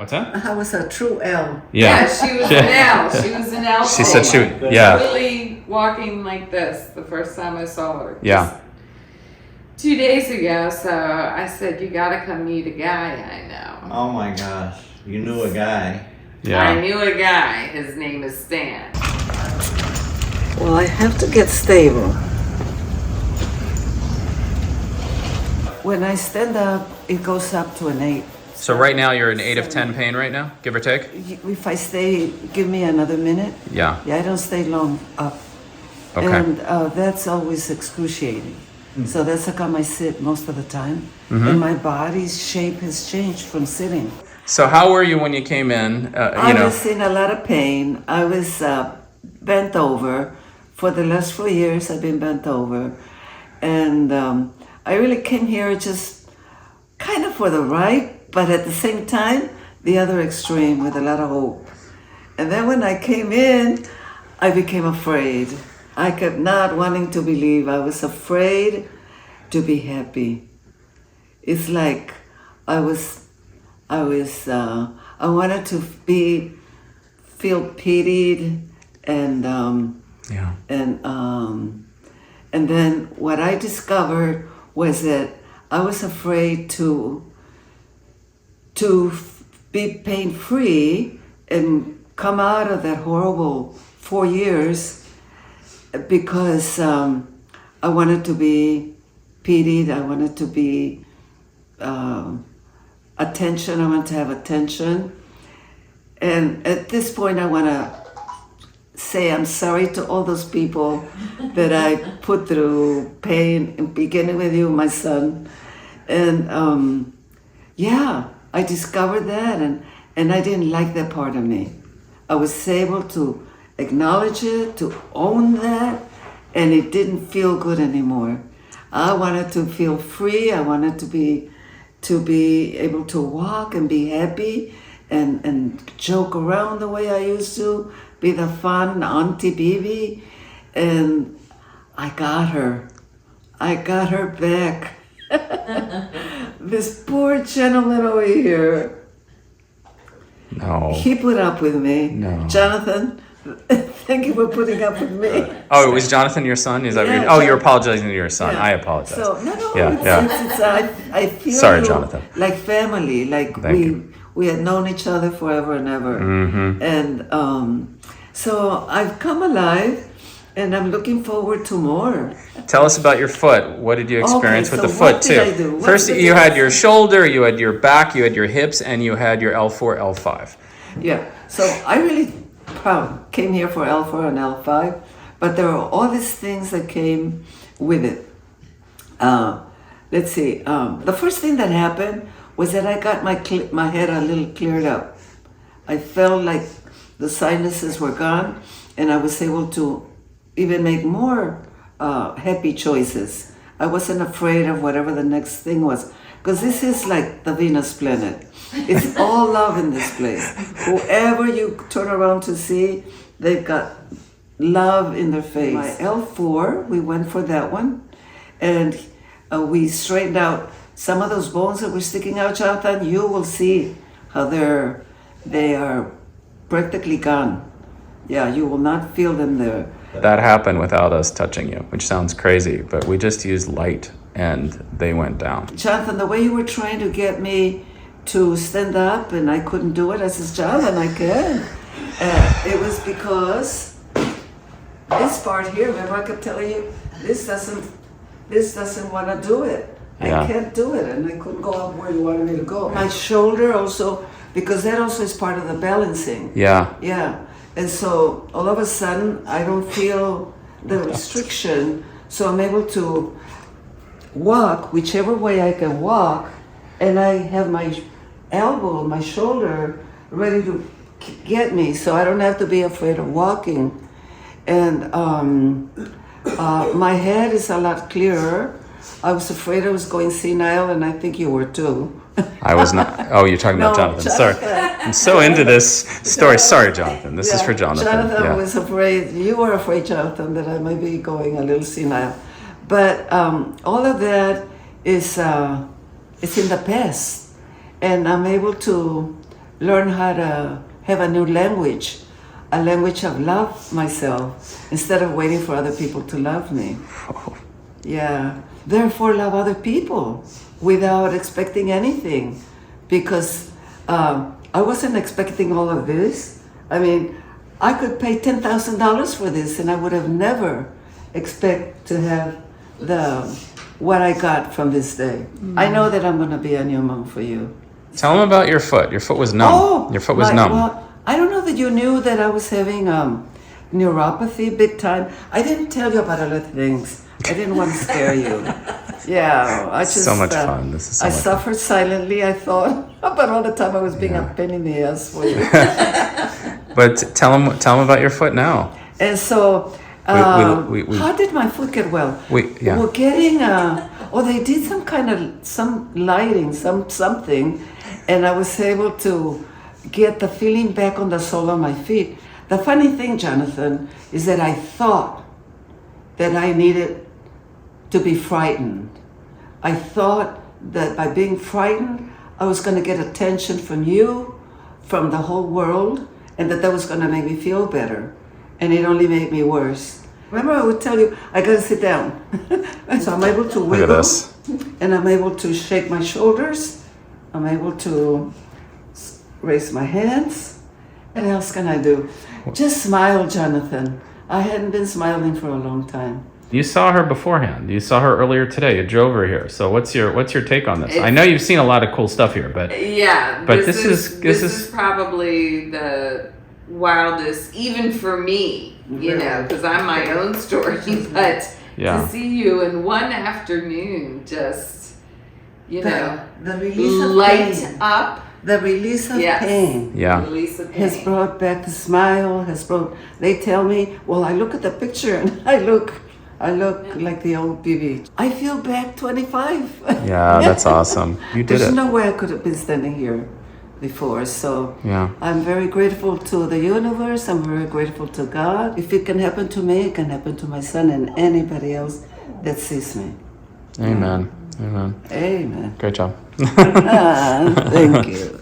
What's that? I was a true L. Yeah. She was an L. She was an L. She said she would, yeah. Really walking like this the first time I saw her. Yeah. Just 2 days ago, so I said, you gotta come meet a guy I know. Oh my gosh, you knew a guy. Yeah. I knew a guy. His name is Stan. Well, I have to get stable. When I stand up, it goes up to an 8. So right now you're in 8 of 10 pain right now, give or take? If I stay, give me another minute. Yeah. Yeah, I don't stay long up. Okay. And that's always excruciating. So that's how come I sit most of the time. And my body's shape has changed from sitting. So how were you when you came in? I was in a lot of pain. I was bent over. For the last 4 years, I've been bent over. And I really came here just kind of for the right, but at the same time, the other extreme with a lot of hope. And then when I came in, I became afraid. I kept not wanting to believe. I was afraid to be happy. It's like I wanted to feel pitied and then what I discovered was that I was afraid to be pain-free and come out of that horrible 4 years because I wanted to be pitied, I wanted to be attention, I want to have attention. And at this point I want to say I'm sorry to all those people that I put through pain, beginning with you, my son. And I discovered that and I didn't like that part of me. I was able to acknowledge it, to own that, and it didn't feel good anymore. I wanted to feel free. I wanted to be able to walk and be happy and joke around the way I used to, be the fun Auntie Bibi. And I got her. I got her back. This poor gentleman over here. No. He put up with me. No. Jonathan, thank you for putting up with me. Oh, it was Jonathan your son? Is that Yeah, what you're, you're apologizing to your son. Yeah. I apologize. So no, Yeah, I feel Sorry, you Jonathan. like family, like Thank you. we had known each other forever and ever. Mm-hmm. And so I've come alive, and I'm looking forward to more. Tell us about your foot. What did you experience with so the foot what did I too? do? What First, did you I had do? your shoulder, you had your back, you had your hips, and you had your L4, L5. Yeah, so I really came here for L4 and L5, but there are all these things that came with it. Let's see. The first thing that happened was that I got my head a little cleared up. I felt like the sinuses were gone, and I was able to even make more happy choices. I wasn't afraid of whatever the next thing was, because this is like the Venus planet. It's all love in this place. Whoever you turn around to see, they've got love in their face. My L4, we went for that one, and we straightened out some of those bones that were sticking out, Jonathan. You will see how they are practically gone. Yeah, you will not feel them there. That happened without us touching you, which sounds crazy, but we just used light and they went down. Jonathan, the way you were trying to get me to stand up and I couldn't do it, I said, Jonathan, I can. It was because this part here, remember I kept telling you, this doesn't want to do it. Yeah. I can't do it, and I couldn't go up where you wanted me to go. My shoulder also, because that also is part of the balancing. Yeah. Yeah, and so all of a sudden I don't feel the restriction, so I'm able to walk whichever way I can walk, and I have my elbow, my shoulder ready to get me, so I don't have to be afraid of walking. And my head is a lot clearer. I was afraid I was going senile, and I think you were too. I was not. Oh, you're talking about No, Jonathan. Sorry. I'm so into this story. Sorry, Jonathan. This is for Jonathan. Jonathan was afraid, you were afraid, Jonathan, that I might be going a little senile. But all of that is it's in the past. And I'm able to learn how to have a new language, a language of love myself instead of waiting for other people to love me. Yeah. Therefore, love other people without expecting anything, because I wasn't expecting all of this. I mean, I could pay $10,000 for this, and I would have never expect to have what I got from this day. I know that I'm going to be a new mom for you. Tell them about your foot. Your foot was numb. Oh, Your foot was numb. Well, I don't know that you knew that I was having neuropathy big time. I didn't tell you about other things. I didn't want to scare you. Yeah, I just So much fun. This is so I much fun. suffered silently. I thought, but all the time I was being a pain in the ass for you. But tell them about your foot now. And so, we- how did my foot get well? Yeah. We're getting, they did some lighting, something, and I was able to get the feeling back on the sole of my feet. The funny thing, Jonathan, is that I thought that I needed to be frightened. I thought that by being frightened, I was going to get attention from you, from the whole world, and that was going to make me feel better. And it only made me worse. Remember, I would tell you, I got to sit down. And so I'm able to wiggle. Look at this. And I'm able to shake my shoulders. I'm able to raise my hands. What else can I do? Just smile, Jonathan. I hadn't been smiling for a long time. You saw her beforehand. You saw her earlier today. You drove her here. So what's your take on this? I know you've seen a lot of cool stuff here, but Yeah, But this is is probably the wildest, even for me, you know, because I'm my own story. But Yeah. to see you in one afternoon, just The release of light pain. up, The release of Yes. pain yeah. release of has pain. brought back the smile. They tell me, well, I look at the picture and I look like the old Bibi. I feel back 25. Yeah, that's awesome. You did There's it. no way I could have been standing here before. So Yeah. I'm very grateful to the universe. I'm very grateful to God. If it can happen to me, it can happen to my son and anybody else that sees me. Amen. Amen. Amen. Great job. Thank you.